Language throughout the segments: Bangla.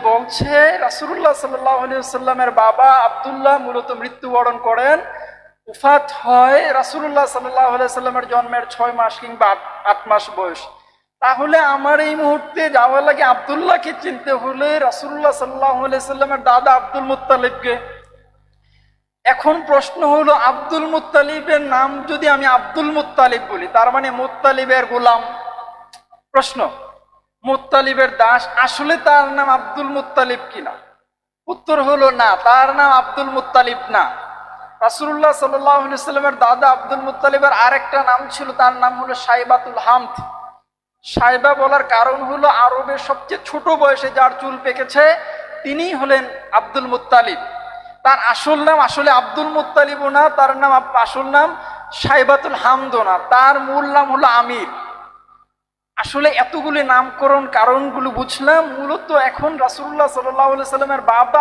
বলছে রাসূলুল্লাহ সাল্লাল্লাহু আলাইহি ওয়াসাল্লামের বাবা আব্দুল্লাহ মূলত মৃত্যুবরণ করেন, উফাত হয় রাসূলুল্লাহ সাল্লাল্লাহু আলাইহি ওয়াসাল্লামের জন্মের 6 মাস কিংবা 8 মাস বয়স। তাহলে আমার এই মুহূর্তে যাওয়া লাগে আব্দুল্লাহকে চিনতে হলে রাসূলুল্লাহ সাল্লাল্লাহু আলাইহি ওয়াসাল্লামের দাদা আব্দুল মুত্তালিবকে। এখন প্রশ্ন হলো, আব্দুল মুত্তালিবের নাম যদি আমি আব্দুল মুত্তালিব বলি, তার মানে মুত্তালিবের গোলাম। প্রশ্ন, মুত্তালিবের দাস, আসলে তার নাম আব্দুল মুত্তালিব কিনা? উত্তর হলো না, তার নাম আব্দুল মুত্তালিব না। রাসূলুল্লাহ সাল্লাল্লাহু আলাইহি ওয়াসাল্লামের দাদা আব্দুল মুত্তালিবের আরেকটা নাম ছিল, তার নাম হলো সাইবাতুল হামদ। সাইবা বলার কারণ হলো আরবের সবচেয়ে ছোট বয়সে যার চুল পেকেছে তিনিই হলেন আব্দুল মুত্তালিব। তার আসল নাম আসলে আব্দুল মুত্তালিবও না, তার নাম আসল নাম সাইবাতুল হামদও না, তার মূল নাম হলো আমির। আসলে এতগুলি নামকরণ কারণগুলো বুঝলাম। মূলত এখন রাসূলুল্লাহ সাল্লাল্লাহু আলাইহি ওয়াসাল্লামের বাবা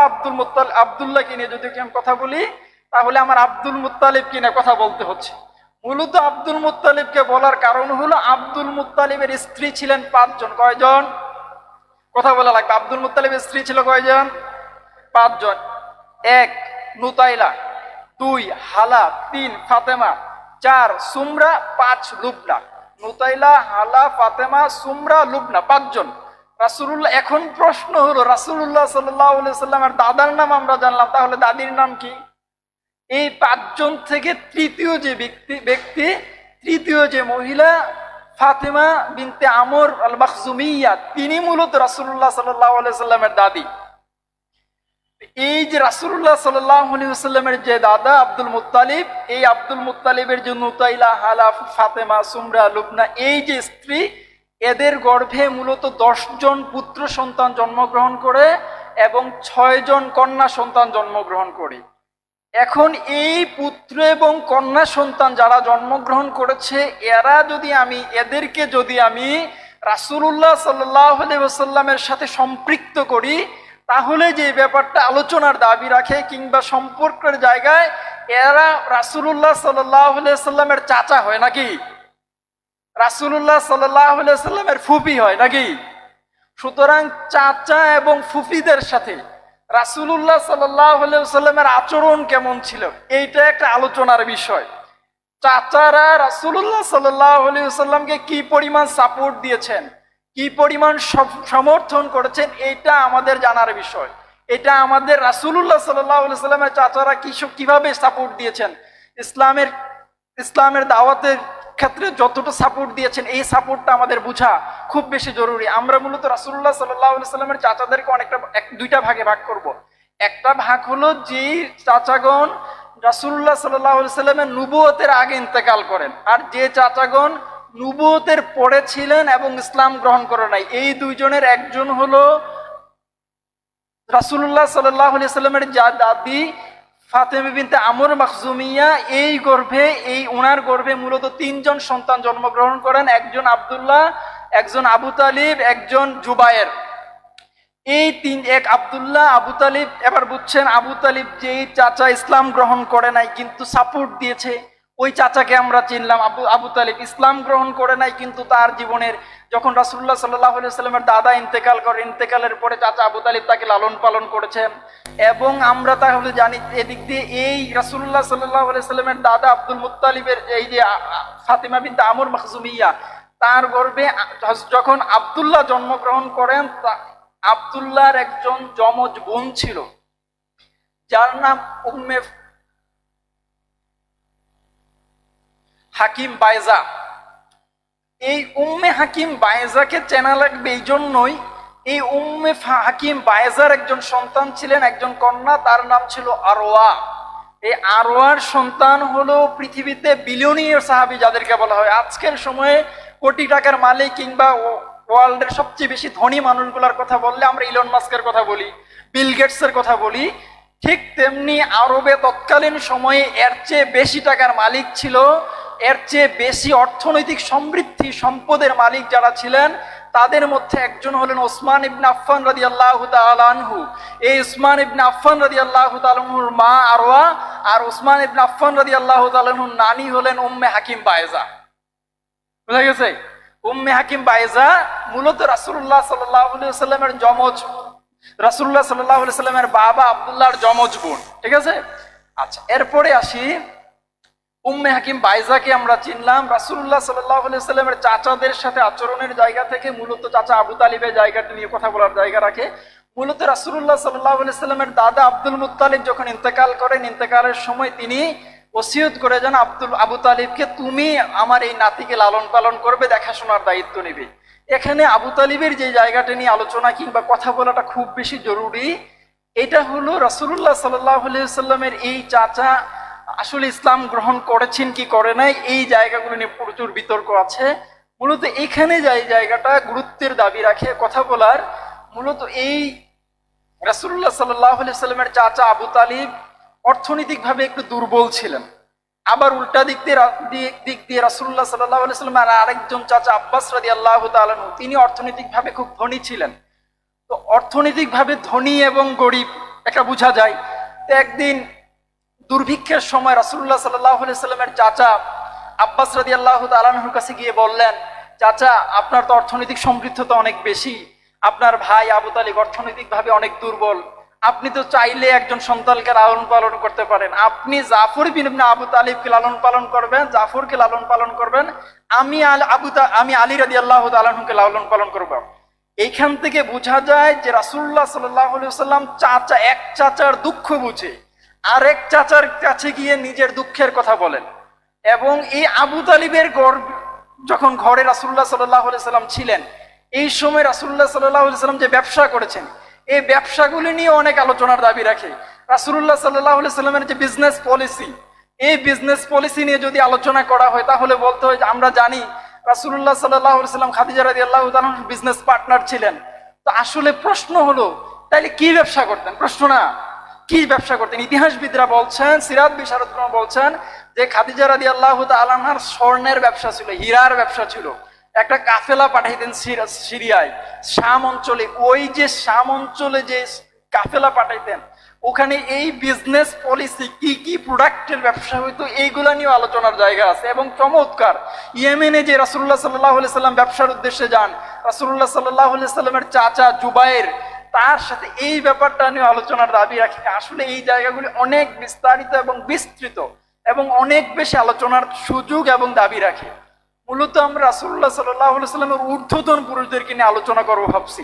আব্দুল্লাহকে নিয়ে যদি আমি কথা বলি, তাহলে আমার আব্দুল মুত্তালিবকে নিয়ে কথা বলতে হচ্ছে। মূলত আব্দুল মুত্তালিবকে বলার কারণ হলো আব্দুল মুত্তালিবের স্ত্রী ছিলেন 5 জন। কয়জন? কথা বলা লাগবে। আব্দুল মুত্তালিবের স্ত্রী ছিল কয়জন? 5 জন। 1 নুতাইলা, 2 হালা, 3 ফাতেমা, 4 সুমরা, 5 লুবনা। নুতাইলা, হালা, ফাতেমা, সুমরা, লুবনা, 5 জন। রাসূলুল্লাহ, এখন প্রশ্ন হলো রাসূলুল্লাহ সাল্লাল্লাহু আলাইহি ওয়াসাল্লামের দাদার নাম আমরা জানলাম, তাহলে দাদির নাম কি? এই 5 জন থেকে তৃতীয় যে মহিলা ফাতেমা বিনতে আমর আল মাখজুমিয়া, তিনি মূলত রাসূলুল্লাহ সাল্লাল্লাহু আলাইহি ওয়াসাল্লামের দাদি। এই যে রাসূলুল্লাহ সাল্লাল্লাহু আলাইহি ওয়াসাল্লামের যে দাদা আব্দুল মুত্তালিব, এই আব্দুল মুত্তালিবের যে নুতাইলা, হালা, ফাতেমা, সুমরা, লুবনা, এই যে স্ত্রী, এদের গর্ভে মূলত 10 জন পুত্র সন্তান জন্মগ্রহণ করে এবং 6 জন কন্যা সন্তান জন্মগ্রহণ করে। এখন এই পুত্র এবং কন্যা সন্তান যারা জন্মগ্রহণ করেছে, এদেরকে যদি আমি রাসূলুল্লাহ সাল্লাল্লাহু আলাইহি ওয়াসাল্লামের সাথে সম্পৃক্ত করি, তাহলে যে ব্যাপারটা আলোচনার দাবি রাখে কিংবা সম্পর্কের জায়গায়, এরা রাসূলুল্লাহ সাল্লাল্লাহু আলাইহি ওয়াসাল্লামের চাচা হয় নাকি? রাসূলুল্লাহ সাল্লাল্লাহু আলাইহি ওয়াসাল্লামের ফুফি হয় নাকি? সুতরাং চাচা এবং ফুফিদের সাথে রাসূলুল্লাহ সাল্লাল্লাহু আলাইহি ওয়াসাল্লামের আচরণ কেমন ছিল, এইটা একটা আলোচনার বিষয়। চাচারা রাসূলুল্লাহ সাল্লাল্লাহু আলাইহি ওয়াসাল্লামকে কি পরিমাণ সাপোর্ট দিয়েছেন, কি পরিমাণ সমর্থন করেছেন, এইটা আমাদের জানার বিষয়। এটা আমাদের রাসূলুল্লাহ সাল্লাল্লাহু আলাইহি ওয়াসাল্লামের চাচারা কিভাবে সাপোর্ট দিয়েছেন, ইসলামের দাওয়াতের ক্ষেত্রে যতটা সাপোর্ট দিয়েছেন, এই সাপোর্টটা আমাদের বোঝা খুব বেশি জরুরি। আমরা মূলত রাসূলুল্লাহ সাল্লাল্লাহু আলাইহি ওয়াসাল্লামের চাচাদেরকে দুইটা ভাগে ভাগ করব। একটা ভাগ হলো যে চাচাগণ রাসূলুল্লাহ সাল্লাল্লাহু আলাইহি ওয়াসাল্লামের নবুয়তের আগে ইন্তেকাল করেন, আর যে চাচাগণ নবুয়তের পরে ছিলেন এবং ইসলাম গ্রহণ করে নাই। এই দুইজনের একজন হলো রাসূলুল্লাহ সাল্লাল্লাহু আলাইহি ওয়াসাল্লামের দাদি ফাতেমা বিনতে আমর মাখজুমিয়া। ওনার গর্ভে মূলত 3 জন সন্তান জন্মগ্রহণ করেন, একজন আব্দুল্লাহ, একজন আবু তালিব, একজন জুবায়ের। এক আব্দুল্লাহ, আবু তালিব। এবার বুঝছেন, আবু তালিব যেই চাচা ইসলাম গ্রহণ করে নাই কিন্তু সাপোর্ট দিয়েছে, ওই চাচাকে আমরা চিনলাম। আবু তালিব ইসলাম গ্রহণ করে নাই, কিন্তু তার জীবনের যখন রাসূলুল্লাহ সাল্লাল্লাহু আলাইহি ওয়াসাল্লামের দাদা ইন্তেকাল করে, ইন্তেকালের পরে চাচা আবু তালিব তাকে লালন পালন করেছেন। এবং আমরা তাহলে জানি এদিক দিয়ে এই রাসূলুল্লাহ সাল্লাল্লাহু আলাইহি ওয়াসাল্লামের দাদা আব্দুল মুত্তালিবের এই যে ফাতিমা বিনতে আমর মাখজুমিয়া, তার গর্ভে যখন আব্দুল্লাহ জন্মগ্রহণ করেন, আব্দুল্লাহর একজন যমজ বোন ছিল যার নাম উম্মে হাকিম বাইজা। এই উম্মে হাকিম বাইজাকে চেনা লাগবে এই জন্যই, এই উম্মে হাকিম বাইজার একজন সন্তান ছিলেন, একজন কন্যা, তার নাম ছিল আরওয়া। এই আরওয়ার সন্তান হলো পৃথিবীতে বিলিয়নিয়ার সাহাবী যাদেরকে বলা হয়। আজকের সময়ে কোটি টাকার মালিক কিংবা ওয়ার্ল্ডের সবচেয়ে বেশি ধনী মানুষগুলোর কথা বললে আমরা ইলন মাস্কের কথা বলি, বিল গেটসের কথা বলি। ঠিক তেমনি আরবে তৎকালীন সময়ে এর চেয়ে বেশি টাকার মালিক ছিল, এর চেয়ে বেশি অর্থনৈতিক সমৃদ্ধি সম্পদের মালিক যারা ছিলেন, তাদের মধ্যে একজন হলেন ওসমান ইবনে আফফান রাদিয়াল্লাহু তাআলা আনহু। এই ওসমান ইবনে আফফান রাদিয়াল্লাহু তাআলা আনহুর মা আরওয়া, আর ওসমান ইবনে আফফান রাদিয়াল্লাহু তাআলা আনহুর নানি হলেন উম্মে হাকিম বাইজা। বুঝা গেছে? উম্মে হাকিম বাইজা মূলত রাসূলুল্লাহ সাল্লাল্লাহু আলাইহি ওয়াসাল্লামের যমজ রাসূলুল্লাহ সাল্লাল্লাহু আলাইহি সাল্লামের বাবা আব্দুল্লাহর যমজ বোন, ঠিক আছে। আচ্ছা, এরপরে আসি উম্মে হাকিম বাইজাকে আমরা চিনলাম। রাসূলুল্লাহ সাল্লাল্লাহু আলাইহি সাল্লামের চাচাদের সাথে আচরণের জায়গা থেকে মূলত চাচা আবু তালিবের জায়গাটা নিয়ে কথা বলার জায়গা রাখে। মূলত রাসূলুল্লাহ সাল্লাল্লাহু আলাইহি সাল্লামের দাদা আব্দুল মুত্তালিব যখন ইন্তেকাল করেন, ইন্তেকালের সময় তিনি ওসিয়ত করে যান আবু তালিবকে, তুমি আমার এই নাতিকে লালন পালন করবে, দেখাশোনার দায়িত্ব নেবে। এখানে আবু তালিবের যে জায়গাটা নিয়ে আলোচনা কিংবা কথা বলাটা খুব বেশি জরুরি। এটা হলো রাসূলুল্লাহ সাল্লাল্লাহু আলাইহি সাল্লামের এই চাচা আসলে ইসলাম গ্রহণ করেছেন কি করে নাই, এই জায়গাগুলো নিয়ে প্রচুর বিতর্ক আছে। মূলত এখানে যে জায়গাটা গুরুত্বের দাবি রাখে কথা বলার, মূলত এই রাসূলুল্লাহ সাল্লাল্লাহু আলাইহি সাল্লামের চাচা আবু তালিব অর্থনৈতিকভাবে একটু দুর্বল ছিলেন। আবার উল্টা দিক দিয়ে রাসূলুল্লাহ সাল্লাল্লাহু আলাইহি সাল্লাম আর আরেকজন চাচা আব্বাস রাদিয়াল্লাহু তাআলা আনহু, তিনি অর্থনৈতিকভাবে খুব ধনী ছিলেন। তো অর্থনৈতিকভাবে ধনী এবং গরিব এটা বোঝা যায়। তো একদিন দুর্ভিক্ষের সময় রাসূলুল্লাহ সাল্লাল্লাহু আলাইহি সাল্লামের চাচা আব্বাস রাদিয়াল্লাহু তাআলা আনহুর কাছে গিয়ে বললেন, চাচা আপনার তো অর্থনৈতিক সমৃদ্ধতা অনেক বেশি, আপনার ভাই আবু তালিব অর্থনৈতিকভাবে অনেক দুর্বল, আপনি তো চাইলে একজন সন্তানকে লালন পালন করতে পারেন, আপনি জাফর বিন আবু তালিবকে লালন পালন করবেন, জাফরকে লালন পালন করবেন, আমি আলী রাদিয়াল্লাহু তাআলা আনহুকে লালন পালন করব। এইখান থেকে বোঝা যায় যে রাসূলুল্লাহ সাল্লাল্লাহু আলাইহি সাল্লাম চাচা এক চাচার দুঃখ বুঝে আরেক চাচার কাছে গিয়ে নিজের দুঃখের কথা বলেন। এবং এই আবু তালিবের যখন ঘরে রাসূলুল্লাহ সাল্লাল্লাহু আলাইহি সাল্লাম ছিলেন, এই সময় রাসূলুল্লাহ সাল্লাল্লাহু আলাইহি সাল্লাম যে ব্যবসা করেছেন, এই ব্যবসাগুলি নিয়ে অনেক আলোচনার দাবি রাখে। রাসূলুল্লাহ সাল্লাল্লাহু আলাইহি সাল্লামের যে বিজনেস পলিসি, এই বিজনেস পলিসি নিয়ে যদি আলোচনা করা হয় তাহলে বলতে হয় যে আমরা জানি রাসূলুল্লাহ সাল্লাল্লাহু আলাইহি সাল্লাম খাদিজা রাদিয়াল্লাহু তাআলার বিজনেস পার্টনার ছিলেন। তো আসলে প্রশ্ন হলো, তাইলে কি ব্যবসা করতেন? প্রশ্ন না, কি ব্যবসা করতেন? ইতিহাসবিদরা বলছেন, সিরাত বিশারদরা বলছেন যে খাদিজা রাদিয়াল্লাহু তাআলা আনহার স্বর্ণের ব্যবসা ছিল, হীরার ব্যবসা ছিল। একটা কাফেলা পাঠাইতেন সিরিয়ায়, শাম অঞ্চলে। ওই যে শাম অঞ্চলে যে কাফেলা পাঠাইতেন, ওখানে এই বিজনেস পলিসি কি কি প্রোডাক্টের ব্যবসা হইতো, এইগুলা নিয়ে আলোচনার জায়গা আছে। এবং চমৎকার, ইয়েমেনে যে রাসূলুল্লাহ সাল্লাল্লাহু আলাইহি সাল্লাম ব্যবসার উদ্দেশ্যে যান, রাসূলুল্লাহ সাল্লাল্লাহু আলাইহি সাল্লামের চাচা জুবায়ের তার সাথে এই ব্যাপারটা নিয়ে আলোচনার দাবি রাখে। আসলে এই জায়গাগুলি অনেক বিস্তারিত এবং বিস্তৃত এবং অনেক বেশি আলোচনার সুযোগ এবং দাবি রাখে। মূলত আমরা রাসূলুল্লাহ সাল্লাল্লাহু আলাইহি সাল্লামের ঊর্ধ্বতন পুরুষদেরকে নিয়ে আলোচনা করবো ভাবছি।